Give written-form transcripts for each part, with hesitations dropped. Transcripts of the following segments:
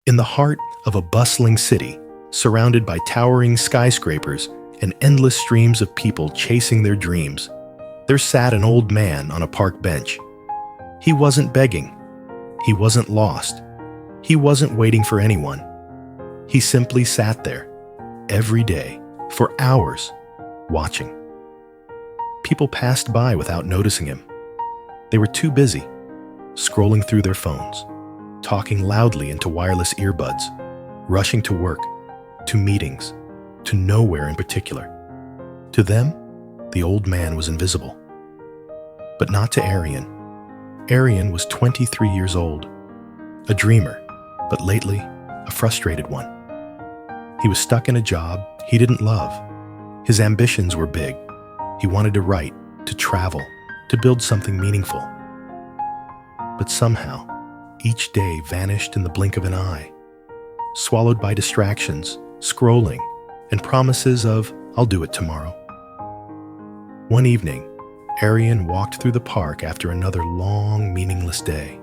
In the heart of a bustling city, surrounded by towering skyscrapers and endless streams of people chasing their dreams, there sat an old man on a park bench. He wasn't begging. He wasn't lost. He wasn't waiting for anyone. He simply sat there, every day, for hours, watching. People passed by without noticing him. They were too busy, scrolling through their phones, talking loudly into wireless earbuds, rushing to work, to meetings, to nowhere in particular. To them, the old man was invisible. But not to Aryan. Aryan was 23 years old, a dreamer, but lately, a frustrated one. He was stuck in a job he didn't love. His ambitions were big. He wanted to write, to travel, to build something meaningful. But somehow, each day vanished in the blink of an eye, swallowed by distractions, scrolling, and promises of, "I'll do it tomorrow." One evening, Aryan walked through the park after another long, meaningless day.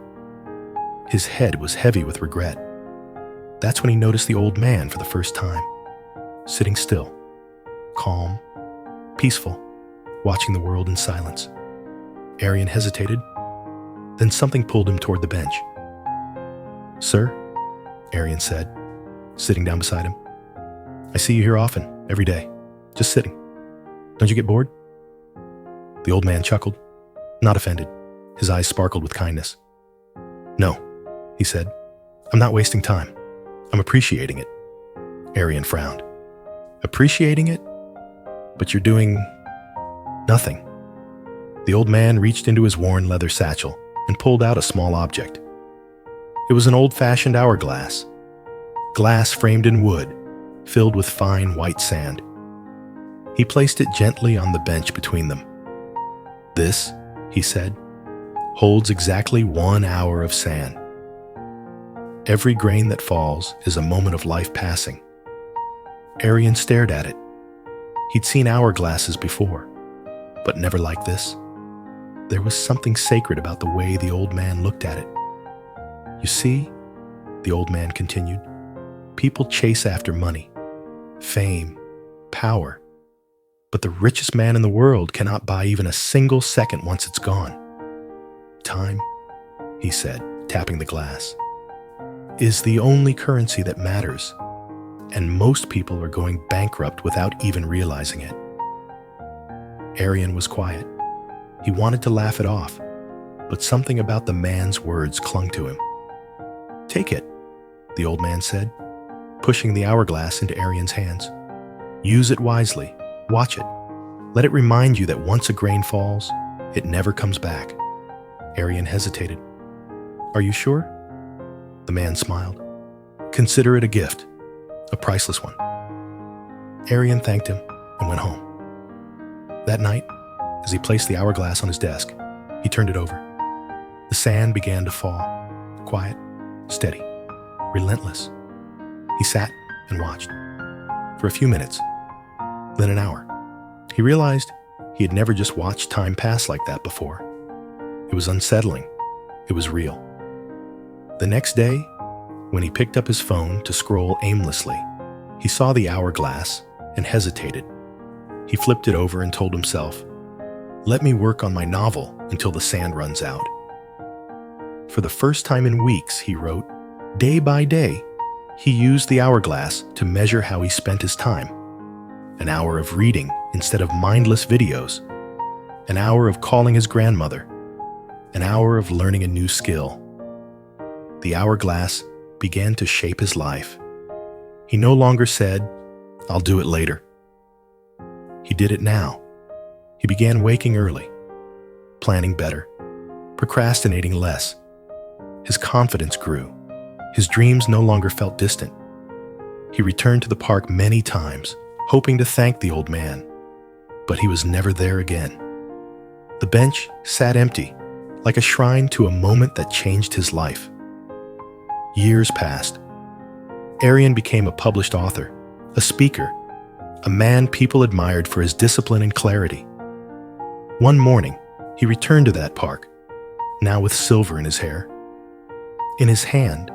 His head was heavy with regret. That's when he noticed the old man for the first time, sitting still, calm, peaceful, watching the world in silence. Aryan hesitated, then something pulled him toward the bench. "Sir," Aryan said, sitting down beside him, "I see you here often, every day, just sitting. Don't you get bored?" The old man chuckled, not offended. His eyes sparkled with kindness. "No," he said, "I'm not wasting time. I'm appreciating it." Aryan frowned. "Appreciating it? But you're doing nothing." The old man reached into his worn leather satchel and pulled out a small object. It was an old-fashioned hourglass, glass framed in wood, filled with fine white sand. He placed it gently on the bench between them. "This," he said, "holds exactly 1 hour of sand. Every grain that falls is a moment of life passing." Aryan stared at it. He'd seen hourglasses before, but never like this. There was something sacred about the way the old man looked at it. "You see," the old man continued, "people chase after money, fame, power. But the richest man in the world cannot buy even a single second once it's gone. Time," he said, tapping the glass, "is the only currency that matters, and most people are going bankrupt without even realizing it." Aryan was quiet. He wanted to laugh it off, but something about the man's words clung to him. "Take it," the old man said, pushing the hourglass into Aryan's hands. "Use it wisely. Watch it. Let it remind you that once a grain falls, it never comes back." Aryan hesitated. "Are you sure?" The man smiled. "Consider it a gift, a priceless one." Aryan thanked him and went home. That night, as he placed the hourglass on his desk, he turned it over. The sand began to fall, quiet, steady, relentless. He sat and watched. For a few minutes, then an hour. He realized he had never just watched time pass like that before. It was unsettling. It was real. The next day, when he picked up his phone to scroll aimlessly, he saw the hourglass and hesitated. He flipped it over and told himself, "Let me work on my novel until the sand runs out." For the first time in weeks, he wrote, day by day, he used the hourglass to measure how he spent his time. An hour of reading instead of mindless videos. An hour of calling his grandmother. An hour of learning a new skill. The hourglass began to shape his life. He no longer said, "I'll do it later." He did it now. He began waking early, planning better, procrastinating less. His confidence grew. His dreams no longer felt distant. He returned to the park many times, hoping to thank the old man, but he was never there again. The bench sat empty, like a shrine to a moment that changed his life. Years passed. Aryan became a published author, a speaker, a man people admired for his discipline and clarity. One morning, he returned to that park, now with silver in his hair. In his hand,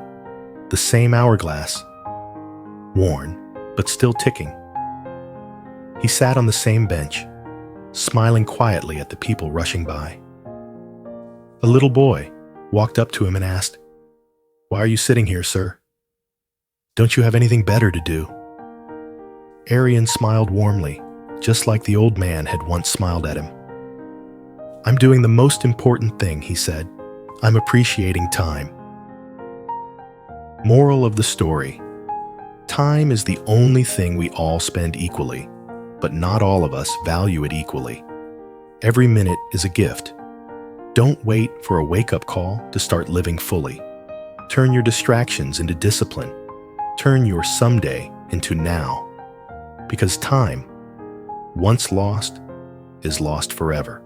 The same hourglass, worn, but still ticking. He sat on the same bench, smiling quietly at the people rushing by. A little boy walked up to him and asked, "Why are you sitting here, sir? Don't you have anything better to do?" Aryan smiled warmly, just like the old man had once smiled at him. "I'm doing the most important thing," he said. "I'm appreciating time." Moral of the story: time is the only thing we all spend equally, but not all of us value it equally. Every minute is a gift. Don't wait for a wake-up call to start living fully. Turn your distractions into discipline. Turn your someday into now. Because time, once lost, is lost forever.